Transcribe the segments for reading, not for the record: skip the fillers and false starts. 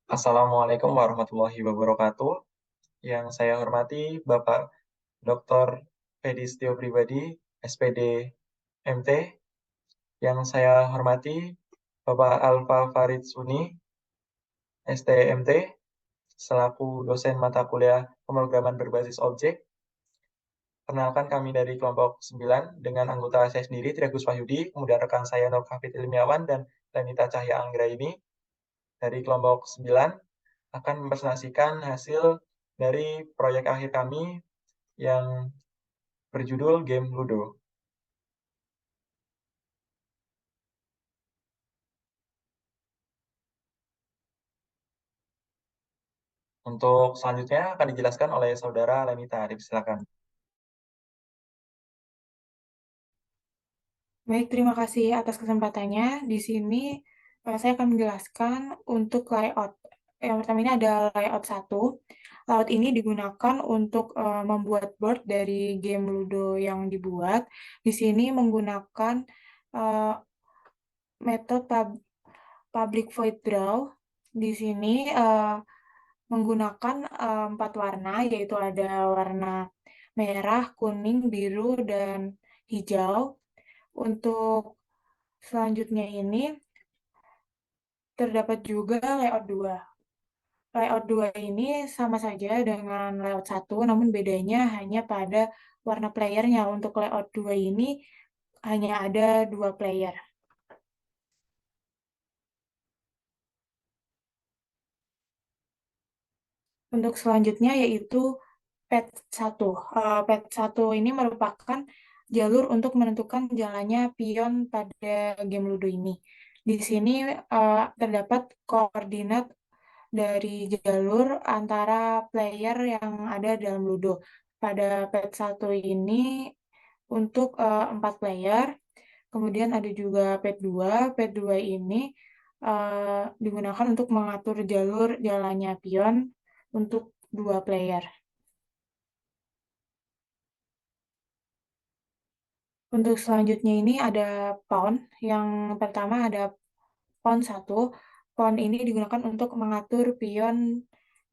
Assalamualaikum warahmatullahi wabarakatuh. Yang saya hormati Bapak Dr. Pedistio Pribadi, SPD MT. Yang saya hormati Bapak Alfa Farid Suni, STMT, selaku dosen mata kuliah pemrograman berbasis objek. Perkenalkan kami dari kelompok 9 dengan anggota saya sendiri, Triagus Wahyudi, kemudian rekan saya Nur Hafid Ilmiawan dan Lenita Cahya Anggra ini dari kelompok 9 akan mempresentasikan hasil dari proyek akhir kami yang berjudul Game Ludo. Untuk selanjutnya akan dijelaskan oleh Saudara Lenita. Silakan. Baik, terima kasih atas kesempatannya. Di sini saya akan menjelaskan untuk layout. Yang pertama ini ada layout satu. Layout ini digunakan untuk membuat board dari game Ludo yang dibuat. Di sini menggunakan eh, metode public void draw. Di sini menggunakan empat warna, yaitu ada warna merah, kuning, biru, dan hijau. Untuk selanjutnya ini terdapat juga layout 2. Layout 2 ini sama saja dengan layout satu, namun bedanya hanya pada warna playernya. Untuk layout 2 ini hanya ada 2 player. Untuk selanjutnya yaitu pet 1. Pet 1 ini merupakan jalur untuk menentukan jalannya pion pada game Ludo ini. Di sini terdapat koordinat dari jalur antara player yang ada dalam Ludo. Pada pet 1 ini untuk 4 player, kemudian ada juga pet 2. Pet 2 ini digunakan untuk mengatur jalur jalannya pion untuk 2 player. Untuk selanjutnya ini ada pawn. Yang pertama ada pawn 1. Pawn ini digunakan untuk mengatur pion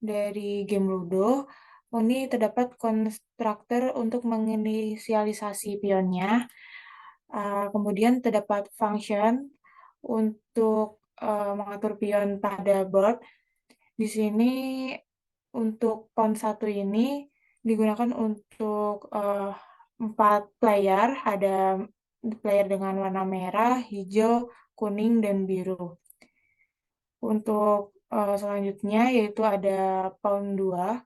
dari game Ludo. Ini terdapat konstruktor untuk menginisialisasi pionnya. Kemudian terdapat function untuk mengatur pion pada board. Di sini untuk pawn 1 ini digunakan untuk 4 player. Ada player dengan warna merah, hijau, kuning, dan biru. Untuk selanjutnya yaitu ada pawn 2.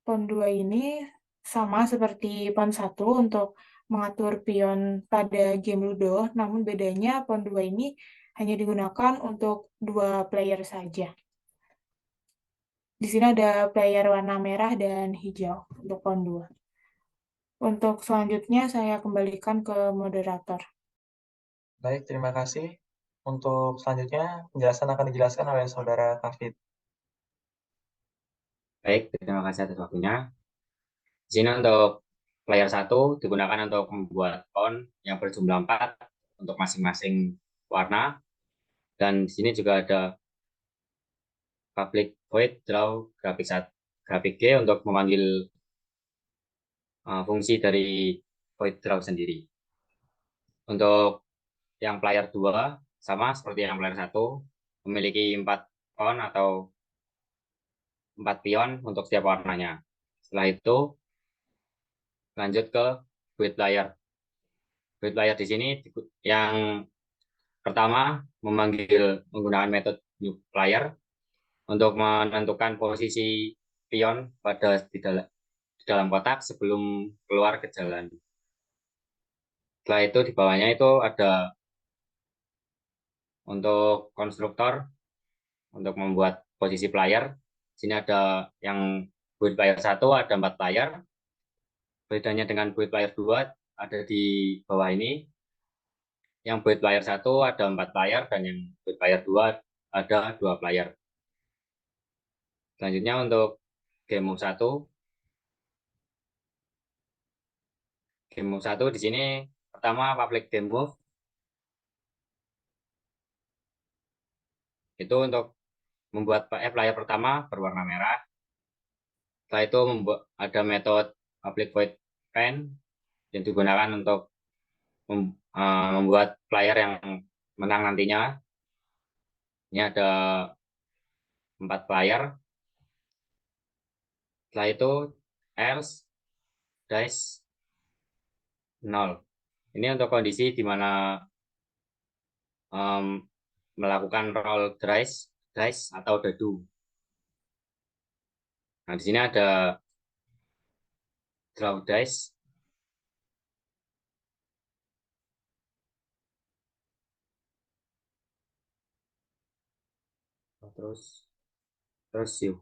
Pawn 2 ini sama seperti pawn 1 untuk mengatur pion pada game Ludo, namun bedanya pawn 2 ini hanya digunakan untuk 2 player saja. Di sini ada player warna merah dan hijau untuk pawn 2. Untuk selanjutnya saya kembalikan ke moderator. Baik, terima kasih. Untuk selanjutnya, penjelasan akan dijelaskan oleh Saudara Hafid. Baik, terima kasih atas waktunya. Di sini untuk player satu digunakan untuk membuat pawn yang berjumlah 4 untuk masing-masing warna. Dan di sini juga ada public void draw grafik G untuk memanggil fungsi dari void draw sendiri. Untuk yang player 2 sama seperti yang player satu, memiliki 4 pawn atau 4 pion untuk setiap warnanya. Setelah itu lanjut ke build player. Build player di sini yang pertama memanggil menggunakan metode new player untuk menentukan posisi pion di dalam kotak sebelum keluar ke jalan. Setelah itu di bawahnya itu ada untuk konstruktor untuk membuat posisi player. Di sini ada yang build player satu ada 4 player. Bedanya dengan build player 2 ada di bawah ini. Yang build player satu ada 4 player dan yang build player 2 ada 2 player. Selanjutnya untuk game move 1. Game move 1 di sini pertama public game move itu untuk membuat player pertama berwarna merah. Setelah itu ada metode public void pen yang digunakan untuk membuat player yang menang nantinya. Ini ada 4 player. Setelah itu else dice 0. Ini untuk kondisi di mana um, melakukan roll dice atau dadu. Nah, di sini ada draw dice. Terus yuk.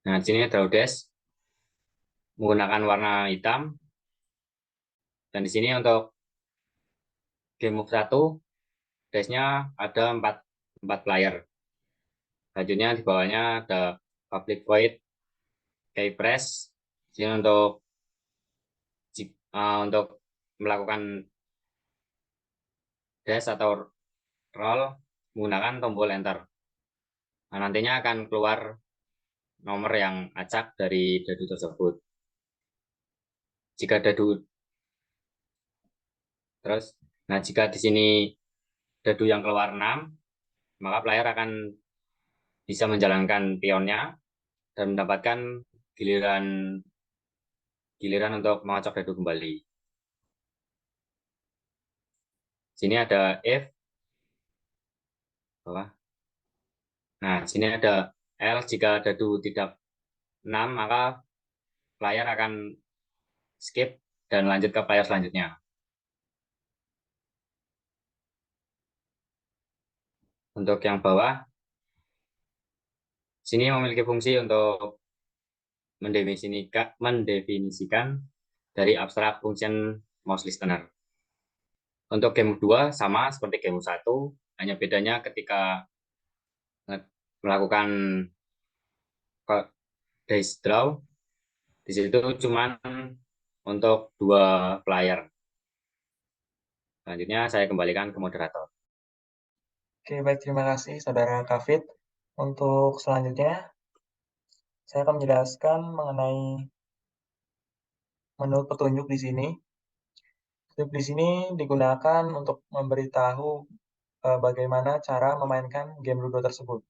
Nah, di sini draw dice menggunakan warna hitam. Dan di sini untuk game move 1, dice-nya ada 4 player. Selanjutnya di bawahnya ada public void key press. Di sini untuk melakukan dash atau roll menggunakan tombol enter. Nah, nantinya akan keluar nomor yang acak dari dadu tersebut. Jika dadu terus, nah jika di sini dadu yang keluar 6, maka player akan bisa menjalankan pionnya dan mendapatkan giliran giliran untuk mengocok dadu kembali. Sini ada if bawah. Nah, sini ada else jika dadu tidak 6, maka player akan skip dan lanjut ke player selanjutnya. Untuk yang bawah, sini memiliki fungsi untuk mendefinisikan dari abstrak function mouse listener. Untuk game 2 sama seperti game 1, hanya bedanya ketika melakukan dice draw, di situ cuma untuk 2 player. Selanjutnya saya kembalikan ke moderator. Oke, baik, terima kasih Saudara Kafid. Untuk selanjutnya, saya akan menjelaskan mengenai menu petunjuk di sini. Di sini digunakan untuk memberitahu bagaimana cara memainkan game Ludo tersebut.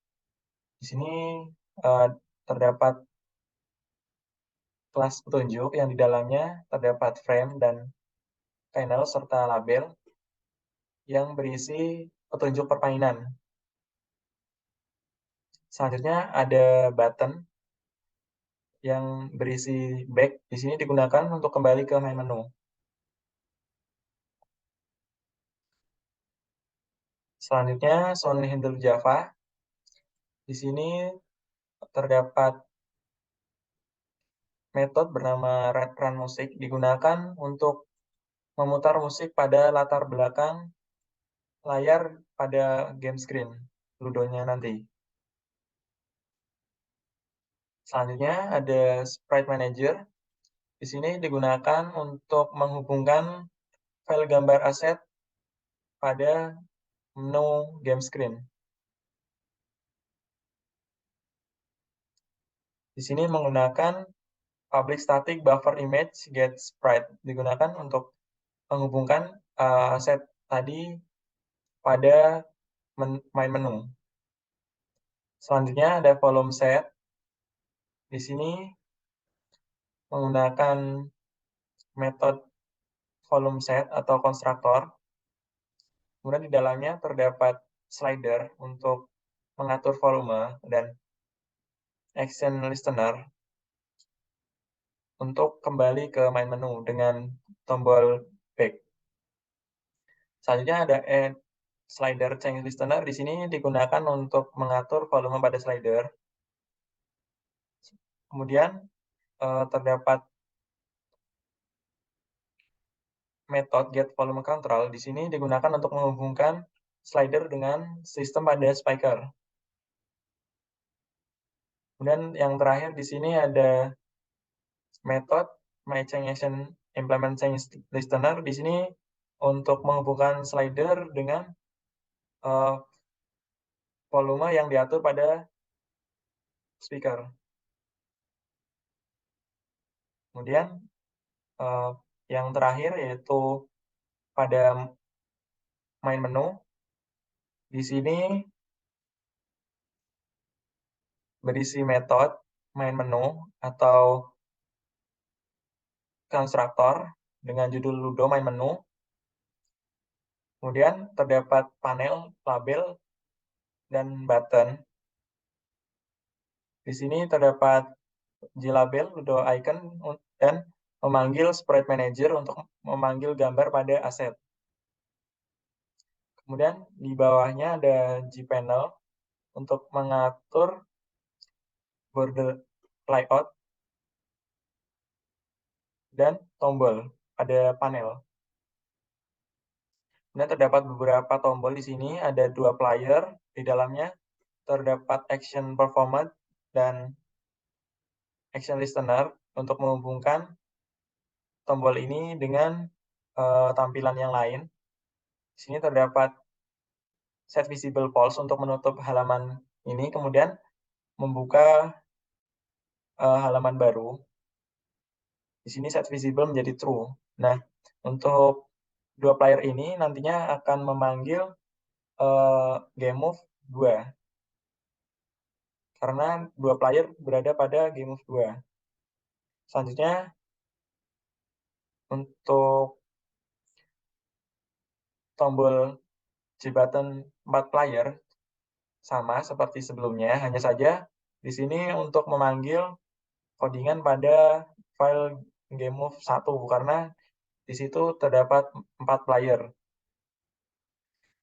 Di sini terdapat kelas petunjuk yang di dalamnya terdapat frame dan panel serta label yang berisi petunjuk permainan. Selanjutnya ada button yang berisi back. Di sini digunakan untuk kembali ke main menu. Selanjutnya sound handle Java. Di sini terdapat metode bernama run music digunakan untuk memutar musik pada latar belakang layar pada game screen Ludonya nanti. Selanjutnya ada Sprite Manager. Di sini digunakan untuk menghubungkan file gambar aset pada menu game screen. Di sini menggunakan public static buffer image get sprite digunakan untuk menghubungkan aset tadi pada main menu. Selanjutnya ada volume set. Di sini menggunakan metode volume set atau konstruktor. Kemudian di dalamnya terdapat slider untuk mengatur volume dan action listener untuk kembali ke main menu dengan tombol back. Selanjutnya ada add slider change listener. Di sini digunakan untuk mengatur volume pada slider. Kemudian terdapat metode get volume control. Di sini digunakan untuk menghubungkan slider dengan sistem pada speaker. Kemudian yang terakhir di sini ada metode my change action implement change listener. Di sini untuk menghubungkan slider dengan volume yang diatur pada speaker. Kemudian yang terakhir yaitu pada main menu. Di sini berisi metode main menu atau konstruktor dengan judul Ludo main menu. Kemudian terdapat panel, label, dan button. Di sini terdapat G-label, Ludo icon, dan memanggil sprite manager untuk memanggil gambar pada aset. Kemudian di bawahnya ada G-panel untuk mengatur border layout dan tombol pada panel. Kemudian terdapat beberapa tombol di sini, ada 2 player di dalamnya, terdapat action performer dan action listener untuk menghubungkan tombol ini dengan tampilan yang lain. Di sini terdapat set visible pulse untuk menutup halaman ini, kemudian membuka halaman baru. Di sini set visible menjadi true. Nah, untuk 2 player ini nantinya akan memanggil game move 2. Karena 2 player berada pada game move 2. Selanjutnya, untuk tombol J button 4 player sama seperti sebelumnya, hanya saja di sini untuk memanggil codingan pada file game move 1 karena di situ terdapat 4 player.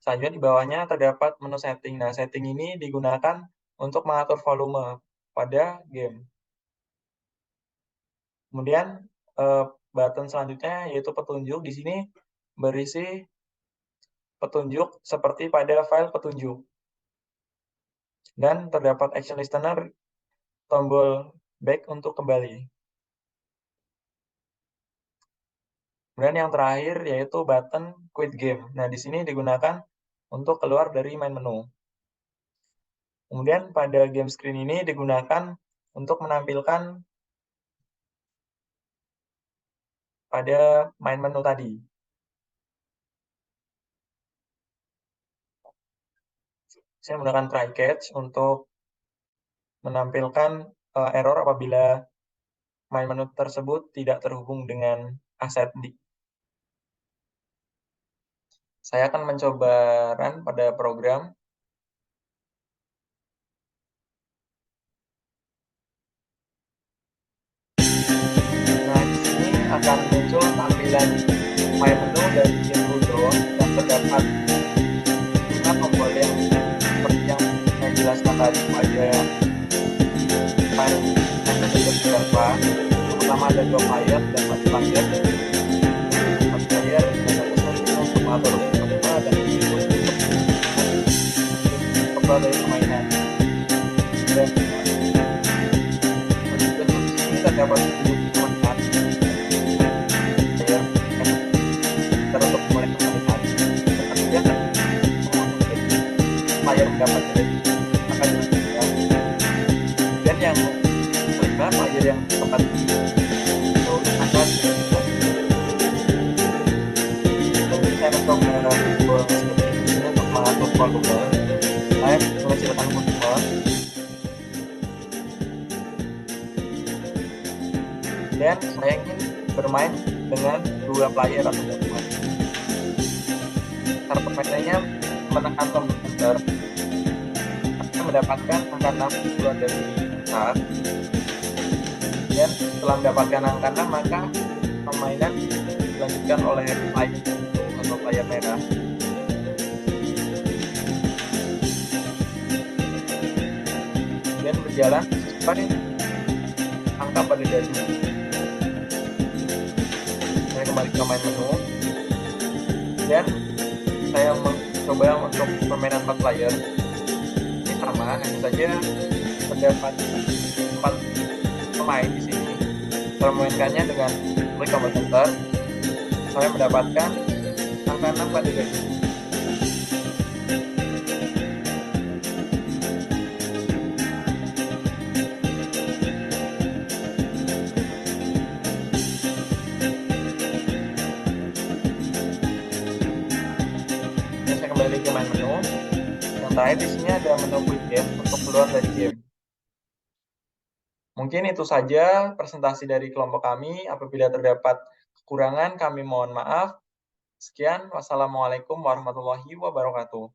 Selanjutnya di bawahnya terdapat menu setting. Nah, setting ini digunakan untuk mengatur volume pada game. Kemudian button selanjutnya yaitu petunjuk. Di sini berisi petunjuk seperti pada file petunjuk. Dan terdapat action listener, tombol back untuk kembali. Kemudian yang terakhir yaitu button quit game. Nah, di sini digunakan untuk keluar dari main menu. Kemudian pada game screen ini digunakan untuk menampilkan pada main menu tadi. Saya menggunakan try catch untuk menampilkan error apabila main menu tersebut tidak terhubung dengan aset di. Saya akan mencoba run pada program. Nah, di sini akan muncul tampilan main menu dari game Ludo yang terdapat 5 tombol yang seperti yang saya jelaskan tadi pada file menu beberapa. Pertama ada 2 player dan 4 player. 4 player dan ada satu untuk mengatur volume dan untuk kontrol dari permainan. Dan di sini terdapat player mendapat akan dilakukan. Dan yang kelima, player yang tepat itu akan saya mencoba untuk mengatur volume. Saya mengecilkan volume. Dan saya ingin bermain dengan 2 player atau gabungan. Cara permainannya menekan tombol enter, mendapatkan angka 6 keluar dari start. Dan setelah mendapatkan angka 6, maka permainan dilanjutkan oleh player atau player merah. Dan berjalan sesuai angka pada dadu. Saya kembali ke main menu dan saya mencoba untuk permainan 4 player. Ini sama, hanya saja terdapat 4 pemain di sini. Saya memainkannya dengan klik tombol enter. Saya mendapatkan angka 6 pada dadu. Terakhir di sini ada menu quick game untuk keluar dari game. Mungkin itu saja presentasi dari kelompok kami. Apabila terdapat kekurangan, kami mohon maaf. Sekian, wassalamualaikum warahmatullahi wabarakatuh.